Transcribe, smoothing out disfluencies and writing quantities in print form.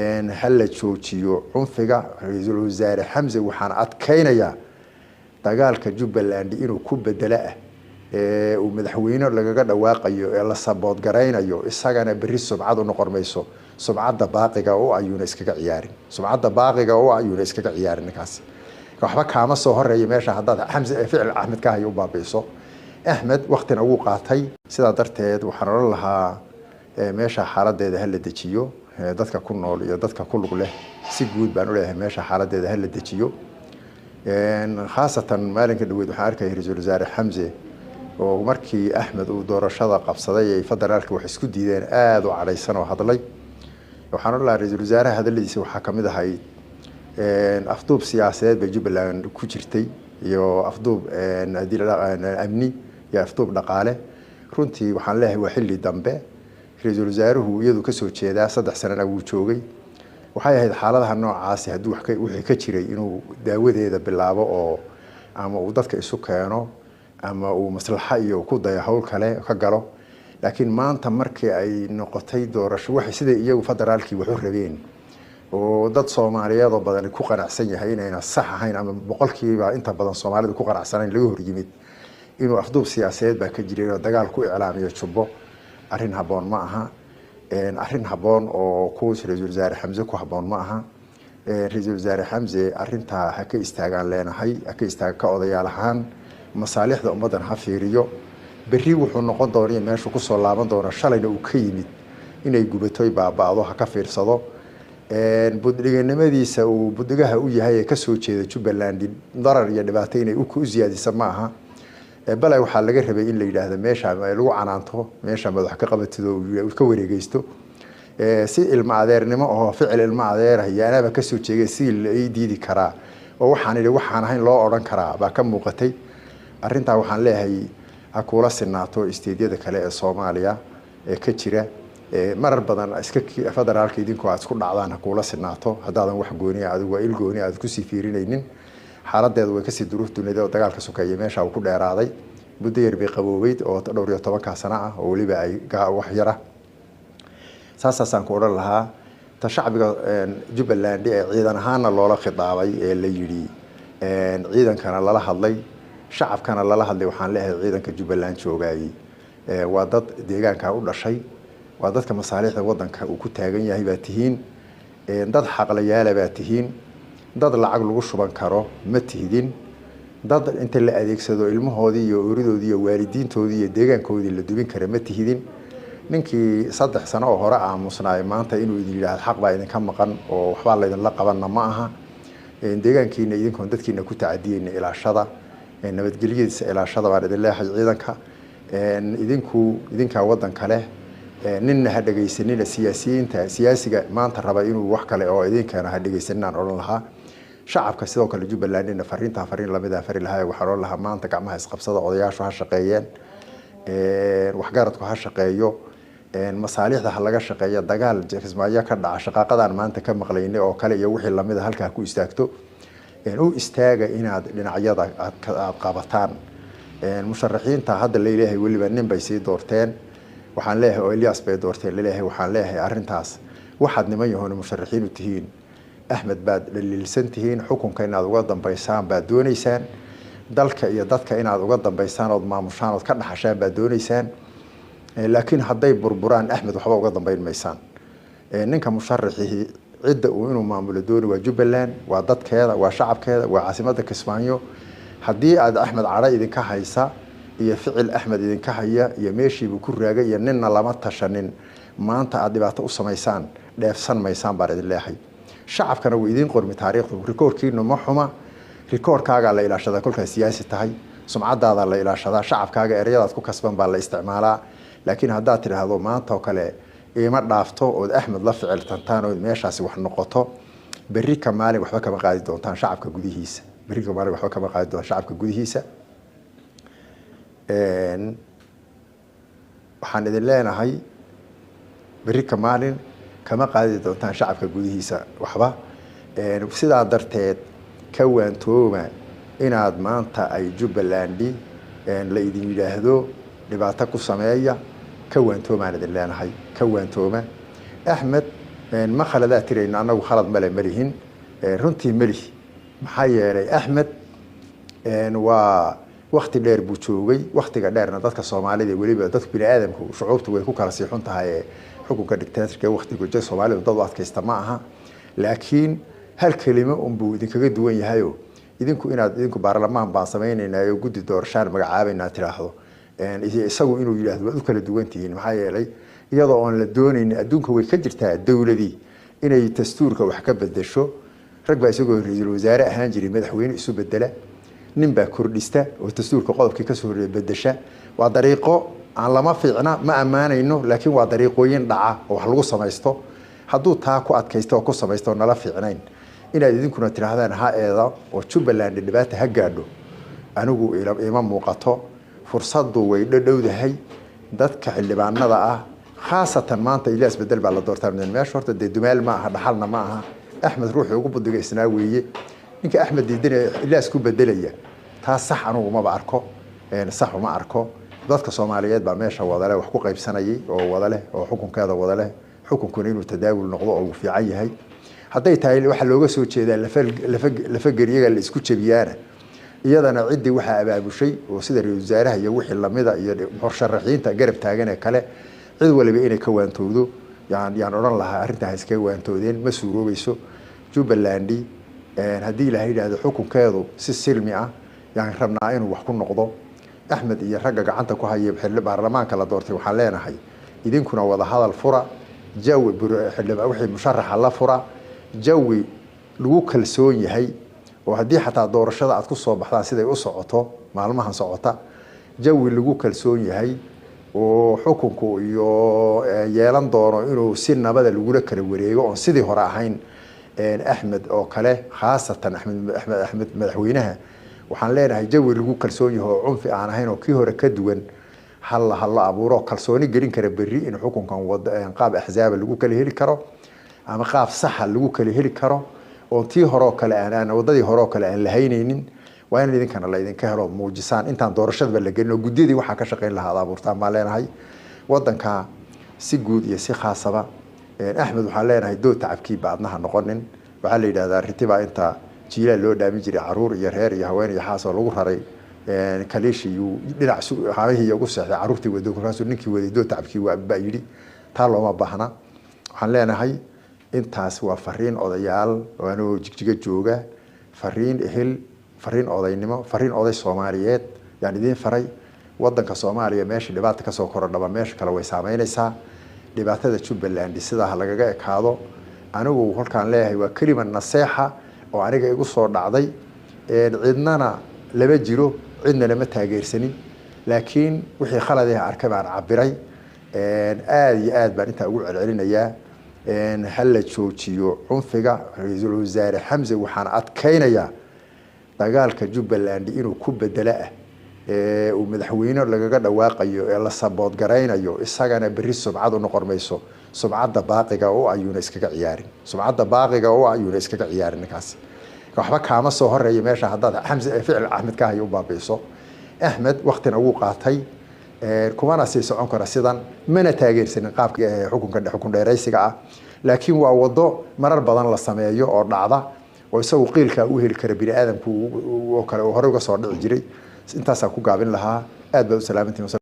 هل جوجيو عنفقة رئيس الوزراء حمزة وحان أتكينيا دagaalka Jubbaland inuu ku bedela oo madaxweyne laga dhawaaqayo ee la sabood gareynayo isagana bari subcad u noqormayso subcadda baaqiga oo ayuuna iskaga ciyaarin subcadda baaqiga oo ayuuna iskaga ciyaarin kaas waxba kaama soo horeeyay meesha hadda Xamse ficil Ahmed ka hayo baabiiso Ahmed waqtina uu qaatay sida darteed waxaan oran lahaa meesha xaaladeeda hal la dejiyo dadka ku nool iyo dadka ku lug leh si guud baan u leeyahay meesha xaaladeeda hal la dejiyo خاصة مالك دويد وحارك رئيس الوزراء حمزة ومركي أحمد ودورشة قبصدي فدرالك وحسكو ديدين آذو على سنة وهذلي وحنا الله رئيس الوزراء هذا اللي يسوي حكم ده هاي أفضل سياسات بيجيب لنا كوشرتي يو أفضل ناديل أمني يا أفضل نقالة كنتي وحنا الله وحلي دمبه رئيس الوزراء هو يدو كسر شيء ده صدق سنة وشوقي waxay ahayd xaaladaha noocaas haduu wixii ka jiray inuu daawadeeda bilaabo oo ama uu dadka isu keeno ama uu maslaxa iyo ku dayo hawl kale ka galo laakiin maanta markii ay noqotay doorasho wax sida iyagu federaalkii wuxuu rabeen oo dad Soomaaliyeed oo badan ku qanacsan yahay inayna sax ahayn ama boqolkiiba inta badan Soomaalidu ku qanacsaneen laga hor yimid inuu afduub siyaasadeed ba ka jiray oo dagaal ku iclaamiyo Jubbo arrin haboon ma aha arrin haboon oo ku rئيس الوزراء حمزة ku haboon ma aha rئيس الوزراء حمزة arrinta ha ka istaagan leenahay ha ka istaag ka odayaal ahaan masaalixda ummadan ha fiiriyo bari wuxuu noqon doonaa meesha ku soo laaban doona shalayna uu ka yimid inay gubatay baabaado ha ka fiirsado buddiganimadiisa uu buddigaha u yahay ka soo jeeda Jubbaland darar iyo dhibaato inay ku ziyaadisa ma aha bal waxa laga rabay in la yiraahdo meesha lagu canaanto meesha madax ka qabatido uu ka wareegaysto si ilma adeernimo oo ficil ilma adeer ayaanaba ka soo jeegay si ay diidi kara oo waxaan ahayn loo oran kara ba ka muuqatay arrinta waxaan leeyahay akula sinaato isteediyada kale ee Soomaaliya ee ka jira marar badan iska federaalka idinku aad isku dhacdaan akula sinaato hadaadan wax gooni ah adigu il gooni aad ku sii fiirinaynin xaaladeedu way ka sii duruuf dunida oo dagaalka sokeeyay meesha uu ku dheeraaday muddo yar bay qaboobayd oo dhowr iyo 10 sano ah oo waliba ay wax yara saasaan ku oran lahaa ta shacbiga Jubbaland ee ciidan ahaana loola khitaabay ee la yiri ciidankana lala hadlay shacabkana lala hadlay waxaan leeyahay ciidanka Jubbaland joogay waa dad deegaanka u dhashay waa dadka masaalixda wadanka uu ku taagan yahay baa tihiin dad xaqlayaal baa tihiin dad lacag lagu shuban karo ma tihdin dad inta la adeegsado ilmahoodii iyo uridoodii iyo waalidiintoodii iyo deegaankoodii la dubin kara ma tihdin ninkii 3 sano oo hore aamusnaay maanta inuu idin yiraahdo xaq baa idin ka maqan oo waxba la idin la qabanna ma aha deegaankiina idinkoon dadkiina ku tacaadiyeen ilaashada nabadgelyadiisa ilaashada baa idin leeyahay ciidanka idinka wadan kale ninna ha dhageysanina siyaasiga maanta raba inuu wax kale oo idinkeena ha dhageysanaan oran lahaa shacabka sidoo kale Jubbaland in fariin lamida fari lahaa waxa oran lahaa maanta gacmaha isqabsada odayaashu ha shaqeeyeen wax garadku ha shaqeeyo masaalixda ha laga shaqeeyo dagaal Kismaayo ka dhaca shaqaqadan maanta ka maqlaynay oo kale iyo wixii lamida halka ku istaagto oo istaaga inaad dhinacyada aad qabataan musharaxiinta hadda leeyahay waliba nin bay sii doorteen waxaan leeyahay oo Elias bay doorteen leeyahay waxaan leeyahay arrintaas waxaad niman yahoon musharaxiin u tihiin Ahmed baad dhaliilsan tihiin xukunka inaad uga dambeysaan baad doonaysaan dalka iyo dadka inaad uga dambeysaan oo maamushaan oo ka dhaxashaan baad doonaysaan laakiin haday burburaan Ahmed waxba uga dambeyn maysaan ninka musharaxii cidda uu inuu maamulo dooni waa Jubbaland waa dadkeeda waa shacabkeeda waa caasimadda Kismaayo hadii aad Ahmed Cara idin ka haysa iyo ficil Ahmed idin ka haya iyo meeshii uu ku raagay iyo ninna lama tashanin maanta aad dhibaato u sameysaan dheefsan maysaan baa idin leeyahay shacabkana uu idin qormi taariikhdu rikoorkiina ma xuma rikoorkaaga la ilaashada kulka siyaasi tahay sumcadaada la ilaashada shacabkaaga ereyadaad ku kasban baa la isticmaalaa laakiin hadaa tiraahdo maanta oo kale ima dhaafto oo Ahmed la ficil tantaan oo meeshaasi wax noqoto bari ka maalin waxba kama qaadi doontaan shacabka gudihiisa bari ka maalin waxba kama qaadi doontaan shacabka gudihiisa waxaan idin leenahay bari ka maalin kama qaadi doontaan shacabka gudihiisa waxba sidaa darteed ka waantooma inaad maanta ay Jubbaland la idin yiraahdo dhibaato ku sameeya ka waantoomaan idin leenahay ka waantooma Ahmed ما خلدا ترين أنا خلد ملهن runtii meli maxaa yeelay Axmed waa waqti dheer buu joogay waqtiga dheerna dadka Soomaalida waliba dadka bini'aadamku shucuubtu way ku kala siixun tahay xukunka dictatorka waqtiga jay Soomaalida dad adkaysta ma aha laakiin hal kelimo buu idinkaga duwan yahay idinku inaad idinku baarlamaan baa sameynaynayo guddi doorashaan magacaabayna tiraahdo isagu inuu yiraahdo wad kala duwantihiin maxaa yeelay iyadoo aan la doonayn adduunka way ka jirtaa dawladii inay dastuurka wax ka bedesho rag baa isagoo ra'iisul wasaare ahaan jiray madaxweyne isu bedela nin baa kordhista oo dastuurka qodobkii ka soo bedesha waa dariiqo aan lama fiicna ma amaanayno laakiin waa dariiqooyin dhaca oo wax lagu samaysto hadduu taa ku adkaysto oo ku samaysto nala fiicnayn inaad idinkuna tiraahdaan ha eeda oo Jubbaland dhibaato ha gaadho anigu ima muuqato fursadu way dhowdahay dadka xildhibaanada ah khaasatan maanta ilaas bedel baa la doortaa meesha horta dumaal ma aha dhaxalna ma aha Axmed ruuxi ugu budigaysnaa weeye ninka Axmed diidan ilaas ku bedelaya taas sax anigu ma arko sax uma arko dadka Soomaaliyeed baa meesha wadale wax ku qaybsanayay oo wadale oo xukunkeeda wadale xukunkuna inuu tadaawul noqdo oo fiican yahay hadday tahay waxa looga soo jeedaa lafa gariyaga la isku jabiyana iyadana cidii waxa abaabushay oo sida ra'iisul wasaaraha iyo wixii lamida iyo musharaxiinta garab taagan ee kale cid waliba inay ka waantoodo yaan oran lahaa arinta iska waantoodeen ma suuroobayso Jubbaland hadii ilaahay yiraahdo xukunkeedu si silmi ah yaan rabnaa inuu wax ku noqdo Axmed iyo ragga gacanta ku hayay xilli baarlamaanka la doortay waxaan leenahay idinkuna wada hadal fura jawi xildhibaan wixii musharaxa la fura jawi lagu kalsoon yahay oo hadii xataa doorashada aad ku soo baxdaan siday u socoto maalmahan socota jawi lagu kalsoon yahay oo xukunku iyo yeelan doono inuu si nabada lagu kala wareego oo sidii hore ahayn Axmed oo kale khaasatan Axmed madaxweynaha waxaan leenahay jawi lagu kalsoon yahay oo cunfi aan ahayn oo kii hore ka duwan hal abuuro kalsooni gelin kara berri in xukunkan wada qaab axzaab lagu kala heli karo ama qaab sax lagu kala heli karo oo tii hore kale aan wadadii hore kale aan la haynaynin waa in idinkana la idinka helo muujisaan intaan doorashada la gelin oo gudiyadii waxa ka shaqeyn lahaa abuurtaan ma leenahay wadanka si guud iyo si khaasaba Axmed waxa leenahay dood tacabkii baadnaha noqonin waxa la yiraahdaa ritiba inta jiila loo dhaamin jiray caruur iyo reer iyo haween iyo xaas oo lagu raray kaliishi uu dhinac haabihi ugu saxday caruurtii wadooyinkaas ninkii waday dood tacabkii waa yiri taa looma baahna waxaan leenahay intaas waa fariin odayaal oo anoo jigjiga jooga fariin fariin odaynimo fariin oday Soomaaliyeed yaan idin faray wadanka Soomaaliya meesha dhibaato ka soo korodhaba meesha kale way saameynaysaa dhibaatada Jubbaland sida lagaga ekaado anigu halkaan leeyahay waa kelima naseexa oo aniga igu soo dhacday cidnana laba jiro cidna lama taageersanin laakiin wixii khalad ah arkay baan cabiray aad iyo aad baan inta ugu celcelinayaa hal la joojiyo cunfiga ra'iisul wasaare Xamse waxaan adkaynayaa dagaalka Jubbaland inuu ku bedela uu madaxweyne lagaga dhawaaqayo ee la sabood gareynayo isagana bari subcad u noqormayso subcadda baaqiga oo ayuuna iskaga ciyaarin subcadda baaqiga oo ayuuna iskaga ciyaarin kaas waxba kaama soo horeeyay meesha hadda Xamse ficil Axmed ka hayo baabiiso Axmed waqtina uu qaatay kumana sii socon kara sidan mana taageersanin qaabka xukun dheeraysiga ah laakiin waa wado marar badan la sameeyo oo dhacda oo isagu qiilka u heli kara bini'aadamku oo kale oo hore uga soo dhici jiray intaas ku gaabin lahaa aad baa u salaamantiin